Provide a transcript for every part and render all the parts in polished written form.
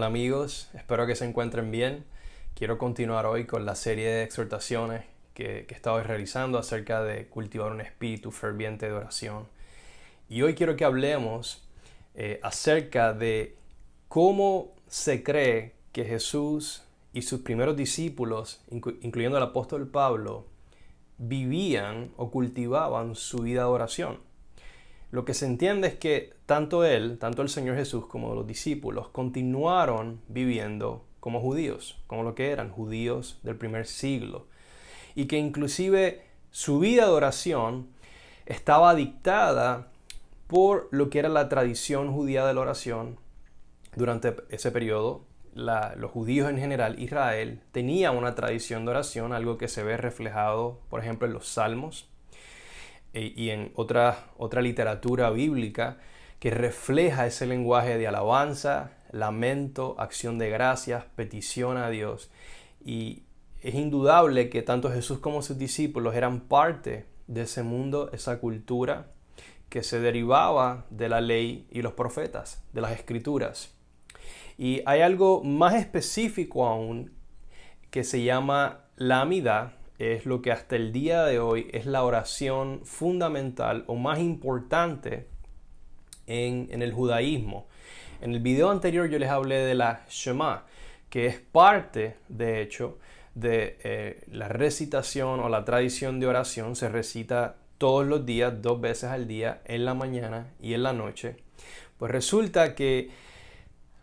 amigos? Espero que se encuentren bien. Quiero continuar hoy con la serie de exhortaciones que he estado realizando acerca de cultivar un espíritu ferviente de oración. Y hoy quiero que hablemos acerca de cómo se cree que Jesús y sus primeros discípulos, incluyendo el apóstol Pablo, vivían o cultivaban su vida de oración. Lo que se entiende es que tanto el Señor Jesús, como los discípulos, continuaron viviendo como judíos, como lo que eran judíos del primer siglo. Y que inclusive su vida de oración estaba dictada por lo que era la tradición judía de la oración. Durante ese periodo, los judíos en general, Israel, tenía una tradición de oración, algo que se ve reflejado, por ejemplo, en los Salmos y en otra literatura bíblica que refleja ese lenguaje de alabanza, lamento, acción de gracias, petición a Dios. Y es indudable que tanto Jesús como sus discípulos eran parte de ese mundo, esa cultura que se derivaba de la ley y los profetas, de las escrituras. Y hay algo más específico aún que se llama la amidad. Es lo que hasta el día de hoy es la oración fundamental o más importante en el judaísmo. En el video anterior yo les hablé de la Shema, que es parte, de hecho, de la recitación o la tradición de oración. Se recita todos los días, 2 veces al día, en la mañana y en la noche. Pues resulta que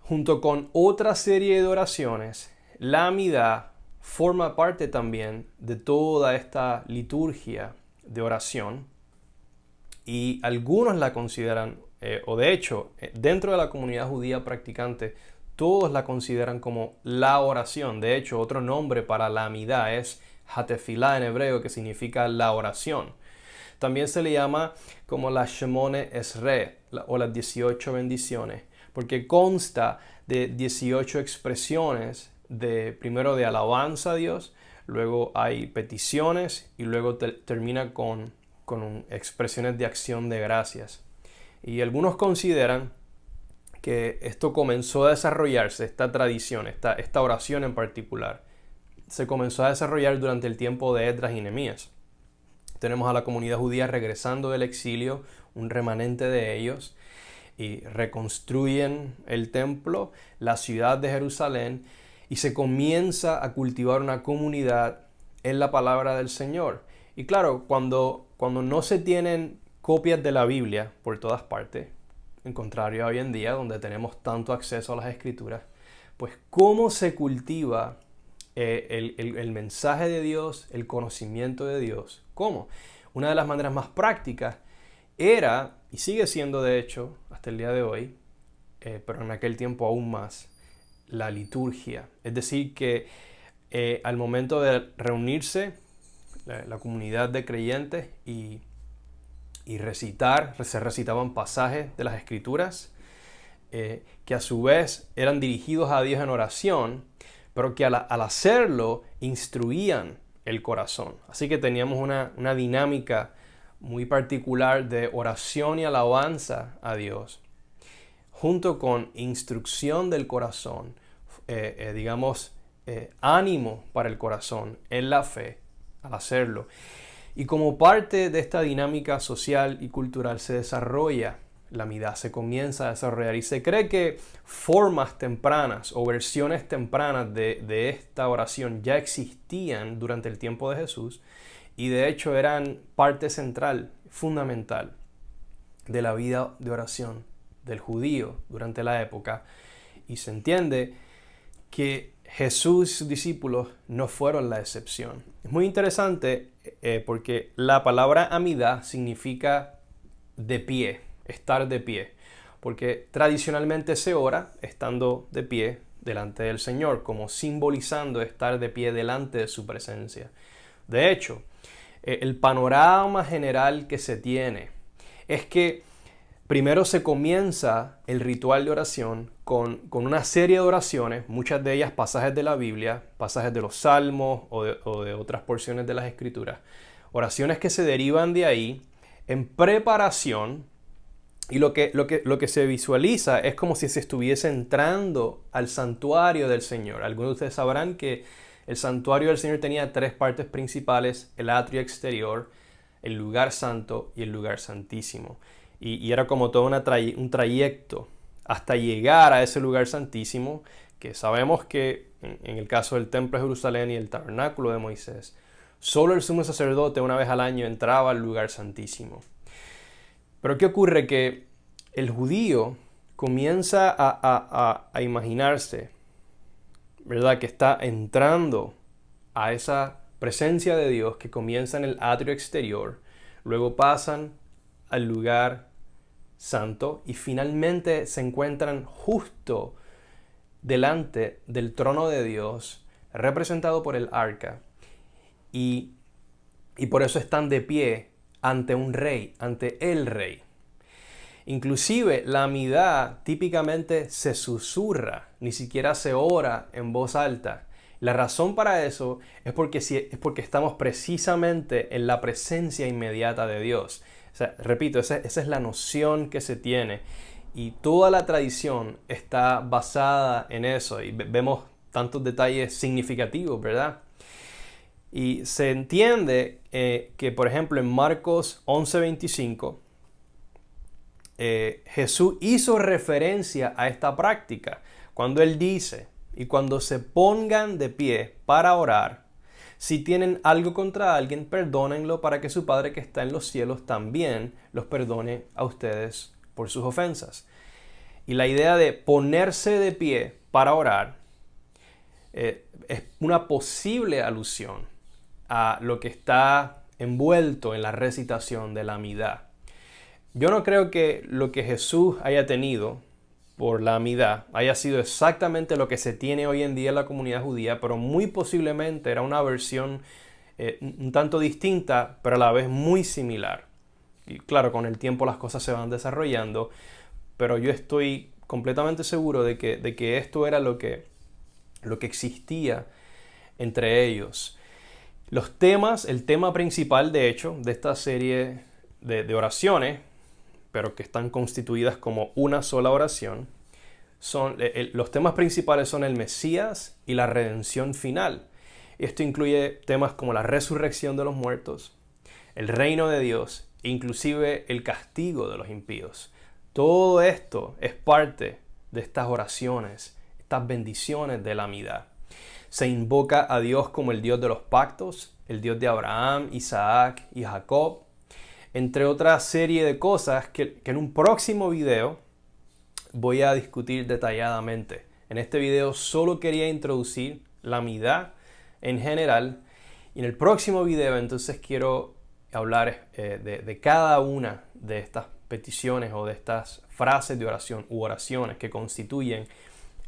junto con otra serie de oraciones, la amidad forma parte también de toda esta liturgia de oración, y algunos la consideran, o de hecho, dentro de la comunidad judía practicante, todos la consideran como la oración. De hecho, otro nombre para la amidad es hatefilá en hebreo, que significa la oración. También se le llama como la Shemone Esrei, o las 18 bendiciones, porque consta de 18 expresiones primero de alabanza a Dios, luego hay peticiones y luego termina con expresiones de acción de gracias. Y algunos consideran que esto comenzó a desarrollarse, esta tradición, esta oración en particular, se comenzó a desarrollar durante el tiempo de Esdras y Nehemías. Tenemos a la comunidad judía regresando del exilio, un remanente de ellos, y reconstruyen el templo, la ciudad de Jerusalén, y se comienza a cultivar una comunidad en la palabra del Señor. Y claro, cuando no se tienen copias de la Biblia por todas partes, en contrario a hoy en día, donde tenemos tanto acceso a las Escrituras, pues ¿cómo se cultiva el mensaje de Dios, el conocimiento de Dios? ¿Cómo? Una de las maneras más prácticas era, y sigue siendo de hecho hasta el día de hoy, pero en aquel tiempo aún más, la liturgia. Es decir, que al momento de reunirse la comunidad de creyentes y se recitaban pasajes de las Escrituras que a su vez eran dirigidos a Dios en oración, pero que al hacerlo instruían el corazón. Así que teníamos una dinámica muy particular de oración y alabanza a Dios, junto con instrucción del corazón, ánimo para el corazón en la fe al hacerlo. Y como parte de esta dinámica social y cultural se desarrolla la amidad, se comienza a desarrollar, y se cree que formas tempranas o versiones tempranas de esta oración ya existían durante el tiempo de Jesús, y de hecho eran parte central, fundamental de la vida de oración del judío durante la época. Y se entiende que Jesús y sus discípulos no fueron la excepción. Es muy interesante porque la palabra amidad significa de pie, estar de pie, porque tradicionalmente se ora estando de pie delante del Señor, como simbolizando estar de pie delante de su presencia. De hecho, el panorama general que se tiene es que primero se comienza el ritual de oración con una serie de oraciones, muchas de ellas pasajes de la Biblia, pasajes de los Salmos o de otras porciones de las Escrituras. Oraciones que se derivan de ahí en preparación Y lo que se visualiza es como si se estuviese entrando al santuario del Señor. Algunos de ustedes sabrán que el santuario del Señor tenía tres partes principales: el atrio exterior, el lugar santo y el lugar santísimo. Y era como todo un trayecto hasta llegar a ese lugar santísimo, que sabemos que en el caso del templo de Jerusalén y el tabernáculo de Moisés, solo el sumo sacerdote una vez al año entraba al lugar santísimo. Pero ¿qué ocurre? Que el judío comienza a imaginarse, ¿verdad?, que está entrando a esa presencia de Dios que comienza en el atrio exterior, luego pasan al lugar santo y finalmente se encuentran justo delante del trono de Dios, representado por el arca, y por eso están de pie ante un rey, ante el rey. Inclusive la amidad típicamente se susurra, ni siquiera se ora en voz alta. La razón para eso es porque estamos precisamente en la presencia inmediata de Dios. O sea, repito, esa es la noción que se tiene. Y toda la tradición está basada en eso. Y vemos tantos detalles significativos, ¿verdad? Y se entiende que, por ejemplo, en Marcos 11:25, Jesús hizo referencia a esta práctica cuando Él dice: y cuando se pongan de pie para orar, si tienen algo contra alguien, perdónenlo, para que su Padre que está en los cielos también los perdone a ustedes por sus ofensas. Y la idea de ponerse de pie para orar es una posible alusión a lo que está envuelto en la recitación de la amidad. Yo no creo que lo que Jesús haya tenido por la amidad haya sido exactamente lo que se tiene hoy en día en la comunidad judía, pero muy posiblemente era una versión un tanto distinta, pero a la vez muy similar. Y claro, con el tiempo las cosas se van desarrollando, pero yo estoy completamente seguro de que esto era lo que existía entre ellos. El tema principal, de hecho, de esta serie de oraciones, pero que están constituidas como una sola oración, los temas principales son el Mesías y la redención final. Esto incluye temas como la resurrección de los muertos, el reino de Dios e inclusive el castigo de los impíos. Todo esto es parte de estas oraciones, estas bendiciones de la amidad. Se invoca a Dios como el Dios de los pactos, el Dios de Abraham, Isaac y Jacob, entre otra serie de cosas que en un próximo video voy a discutir detalladamente. En este video solo quería introducir la amidad en general, y en el próximo video entonces quiero hablar de cada una de estas peticiones o de estas frases de oración u oraciones que constituyen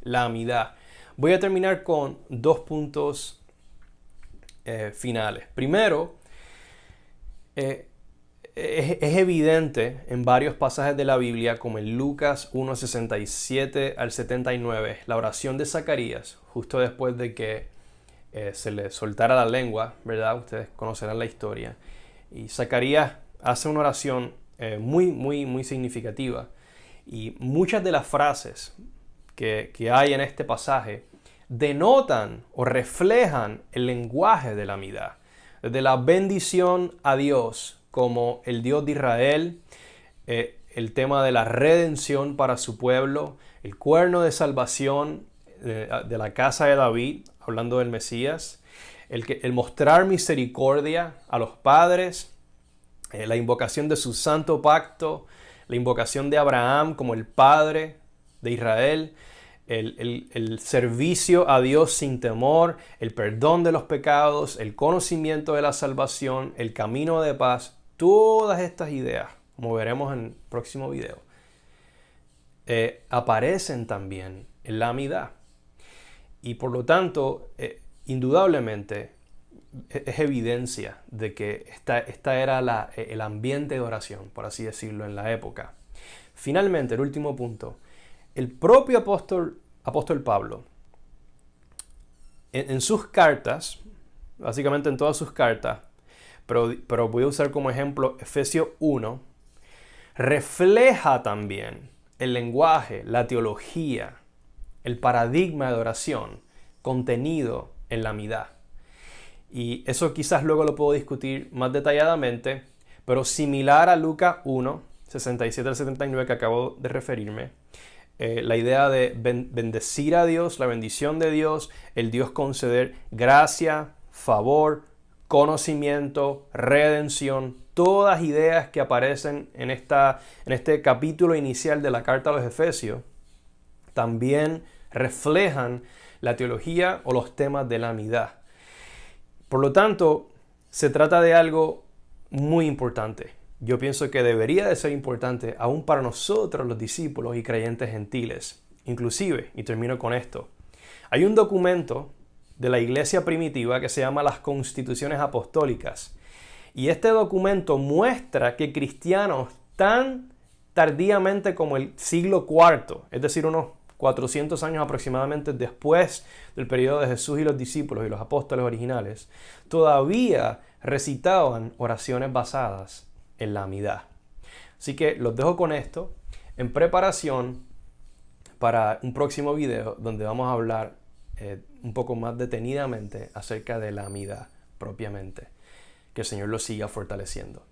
la amidad. Voy a terminar con dos puntos finales. Primero, es evidente en varios pasajes de la Biblia, como en Lucas 1:67 al 79, la oración de Zacarías, justo después de que se le soltara la lengua, ¿verdad? Ustedes conocerán la historia. Y Zacarías hace una oración muy significativa. Y muchas de las frases que hay en este pasaje denotan o reflejan el lenguaje de la amidad. Desde la bendición a Dios como el Dios de Israel, el tema de la redención para su pueblo, el cuerno de salvación de la casa de David, hablando del Mesías, el mostrar misericordia a los padres, la invocación de su santo pacto, la invocación de Abraham como el padre de Israel, el servicio a Dios sin temor, el perdón de los pecados, el conocimiento de la salvación, el camino de paz. Todas estas ideas, como veremos en el próximo video, aparecen también en la amidad. Y por lo tanto, indudablemente, es evidencia de que esta era el ambiente de oración, por así decirlo, en la época. Finalmente, el último punto. El propio apóstol Pablo, en sus cartas, básicamente en todas sus cartas, pero voy a usar como ejemplo Efesios 1, refleja también el lenguaje, la teología, el paradigma de oración contenido en la Amidad. Y eso quizás luego lo puedo discutir más detalladamente, pero similar a Lucas 1, 67 al 79 que acabo de referirme, la idea de bendecir a Dios, la bendición de Dios, el Dios conceder gracia, favor, conocimiento, redención, todas ideas que aparecen en este capítulo inicial de la carta a los Efesios, también reflejan la teología o los temas de la Amidad. Por lo tanto, se trata de algo muy importante. Yo pienso que debería de ser importante aún para nosotros los discípulos y creyentes gentiles. Inclusive, y termino con esto, hay un documento de la iglesia primitiva que se llama las Constituciones Apostólicas. Y este documento muestra que cristianos tan tardíamente como el siglo IV, es decir, unos 400 años aproximadamente después del periodo de Jesús y los discípulos y los apóstoles originales, todavía recitaban oraciones basadas en la Amidad. Así que los dejo con esto en preparación para un próximo video donde vamos a hablar un poco más detenidamente acerca de la Amidad propiamente. Que el Señor los siga fortaleciendo.